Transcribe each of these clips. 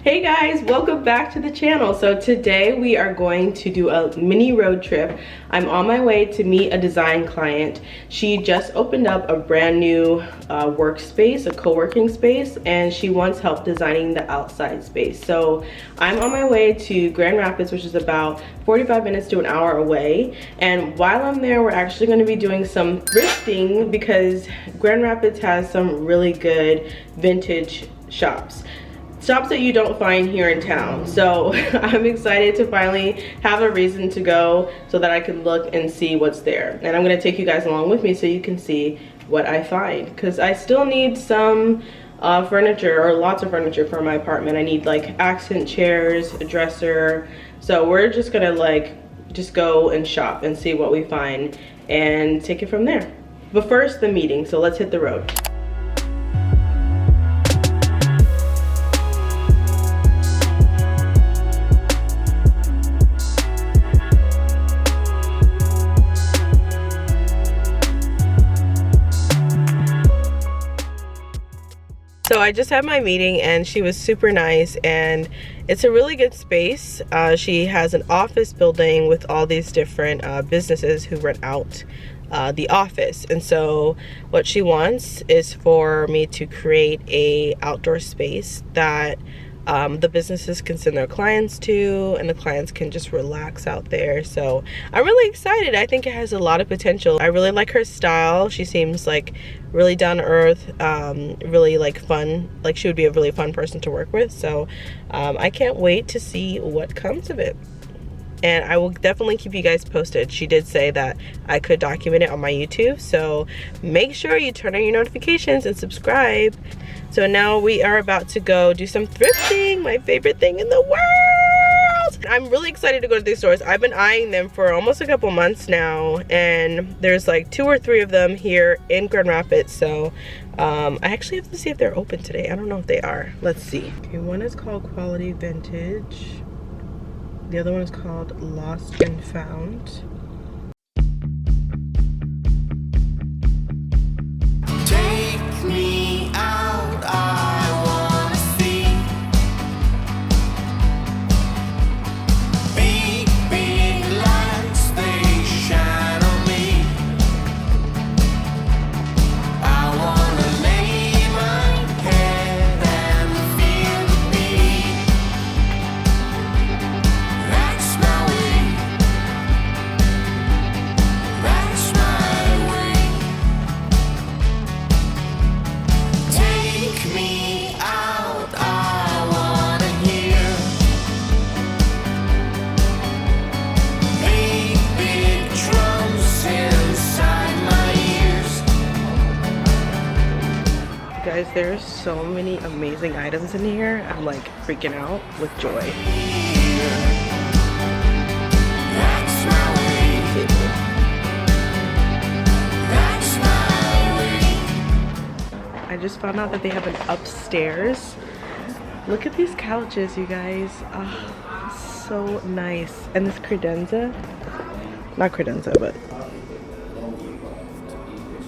Hey guys, welcome back to the channel. So today we are going to do a mini road trip. I'm on my way to meet a design client. She just opened up a brand new workspace, a co-working space, and she wants help designing the outside space. So I'm on my way to Grand Rapids, which is about 45 minutes to an hour away. And while I'm there, we're actually going to be doing some thrifting because Grand Rapids has some really good vintage shops that you don't find here in town. So I'm excited to finally have a reason to go so that I can look and see what's there. And I'm gonna take you guys along with me so you can see what I find, because I still need some furniture, or lots of furniture for my apartment. I need like accent chairs, a dresser. So we're just gonna just go and shop and see what we find and take it from there. But first, the meeting, so let's hit the road. So I just had my meeting and she was super nice, and it's a really good space. She has an office building with all these different businesses who rent out the office. And so what she wants is for me to create a outdoor space that the businesses can send their clients to, and the clients can just relax out there. So I'm really excited. I think it has a lot of potential. I really like her style. She seems like really down to earth, really like fun. Like she would be a really fun person to work with. So I can't wait to see what comes of it. And I will definitely keep you guys posted. She did say that I could document it on my YouTube, so make sure you turn on your notifications and subscribe. So now we are about to go do some thrifting, my favorite thing in the world. I'm really excited to go to these stores. I've been eyeing them for almost a couple months now, and there's like 2 or 3 of them here in Grand Rapids. So I actually have to see if they're open today. I don't know if they are. Let's see. Okay, one is called Quality Vintage. The other one is called Lost and Found. Take me out, I wanna see big, big lights, they shine on me. I wanna lay my head and feel the beat. That's my way. That's my way. Take me out, I wanna hear big, big drums inside my ears. Guys, there's so many amazing items in here. I'm like freaking out with joy. That's my way. That's my way. I just found out that they have an upstairs. Look at these couches, you guys. Oh, so nice. And this credenza, not credenza, but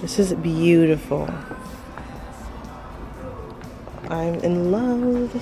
this is beautiful. I'm in love.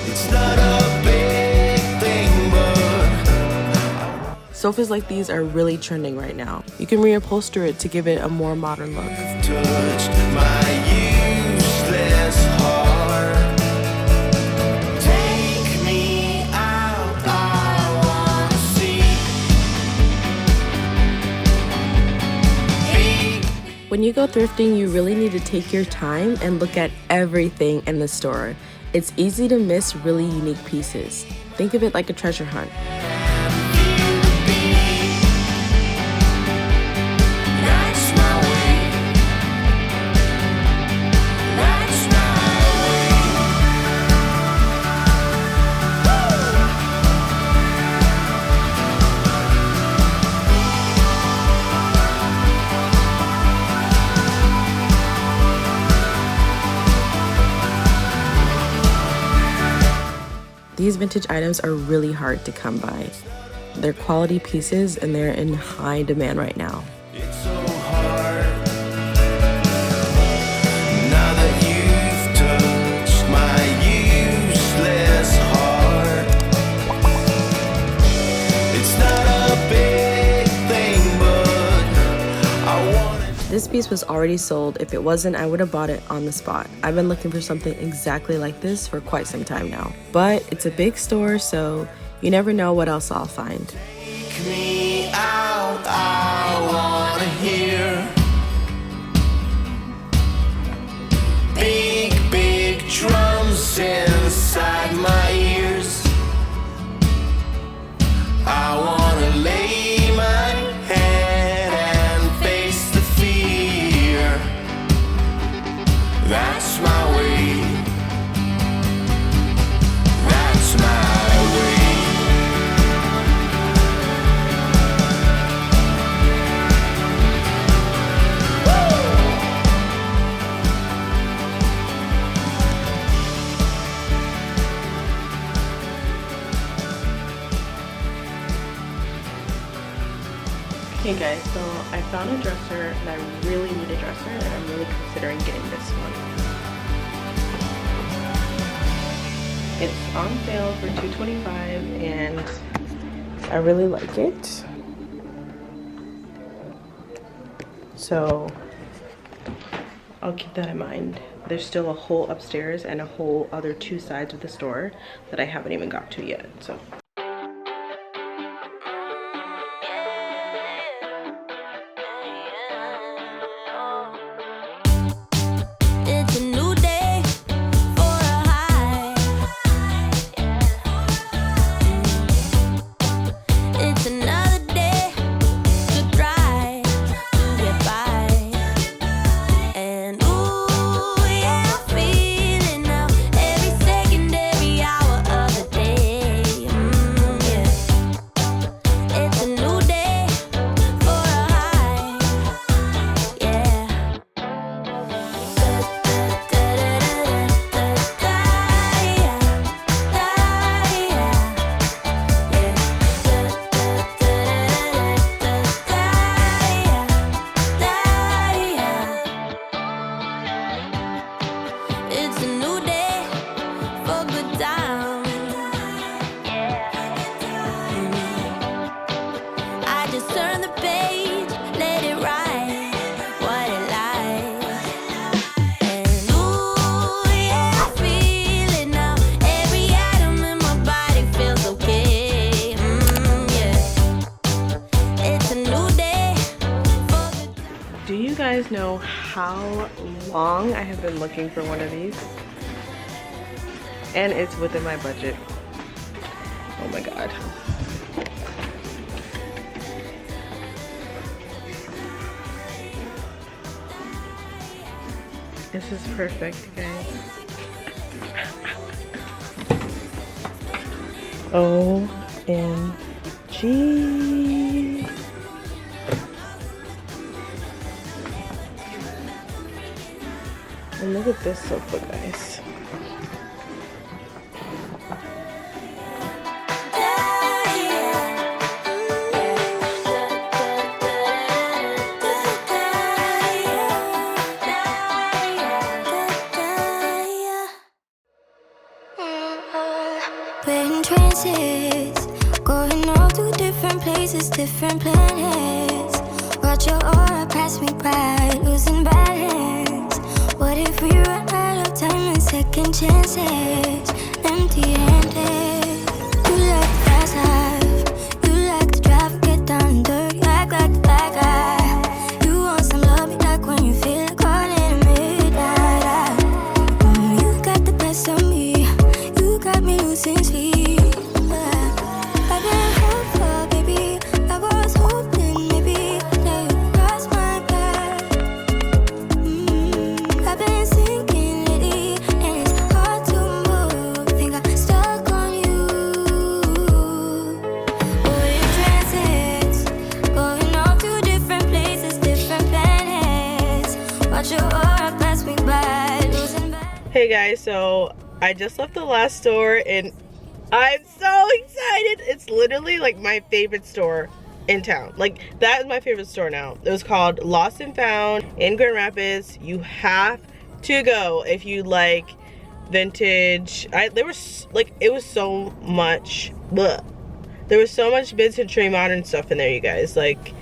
It's not a big thing, but Sofas like these are really trending right now. You can reupholster it to give it a more modern look. touched my useless heart. Take me out, I wanna see. When you go thrifting, you really need to take your time and look at everything in the store. It's easy to miss really unique pieces. Think of it like a treasure hunt. That's my way. That's my These vintage items are really hard to come by. They're quality pieces and they're in high demand right now. It's so hard. Now that you've touched my useless heart. piece was already sold. If it wasn't, I would have bought it on the spot. I've been looking for something exactly like this for quite some time now. But it's a big store, so you never know what else I'll find. Take me out, I wanna hear big, big drums inside my ears. I wanna lay my head and face the fear. That's my way. That's my way. Hey guys, so I found a dresser and I really need a dresser and I'm really considering getting this one. It's on sale for $225 and I really like it. So I'll keep that in mind. There's still a whole upstairs and a whole other 2 sides of the store that I haven't even got to yet. So It's a new day for a high. It's another day to try to get by. And ooh, yeah, I'm feeling now every second, every hour of the day. Yeah. It's a new day for a high. Yeah. It's a new day for good times. I just turn the page, let it write what it likes. And ooh, yeah, I feel it now. Every atom in my body feels okay. Yeah. It's a new day for good times. do you guys know how long I have been looking for one of these? And it's within my budget. Oh my god. This is perfect, guys. OMG. And look at this sofa, guys. We're in trances, going off to different places, different planets. Watch your aura pass me by, losing balance. What if we run out of time and second chances? Empty-handed. You like the fast life, you like to drive and get down and dirty, act like the bad guy. You want some love, you like when you feel like calling midnight. You got the best of me. You got me losing sleep. I've been hopeful, baby. I was hoping maybe that you cross my path. I've been sinking lately, and it's hard to move. Think I'm stuck on you. We're in transits, going off to different places, different planets. Watch your aura pass me by, losing balance. Hey guys, so I just left the last store and I'm so excited. It's literally like my favorite store in town. Like, that is my favorite store now. It was called Lost and Found in Grand Rapids. You have to go if you like vintage. There was like, it was so much, bleh. There was so much vintage modern stuff in there, you guys. Like,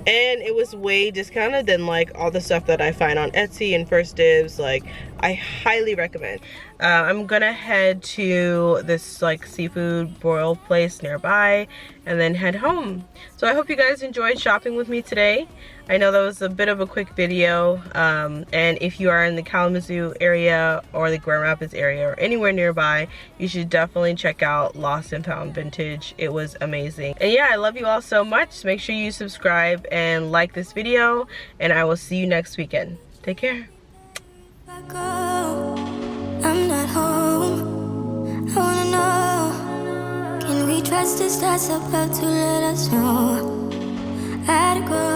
and it was way discounted than like all the stuff that I find on Etsy and First Dibs. Like, I highly recommend. I'm gonna head to this like seafood broil place nearby and then head home. So I hope you guys enjoyed shopping with me today. I know that was a bit of a quick video, and if you are in the Kalamazoo area or the Grand Rapids area or anywhere nearby, you should definitely check out Lost and Found Vintage. It was amazing. And yeah, I love you all so much. Make sure you subscribe and like this video, and I will see you next weekend. Take care. I'm not home. I wanna know, can we trust this that's about to let us know? I had to go.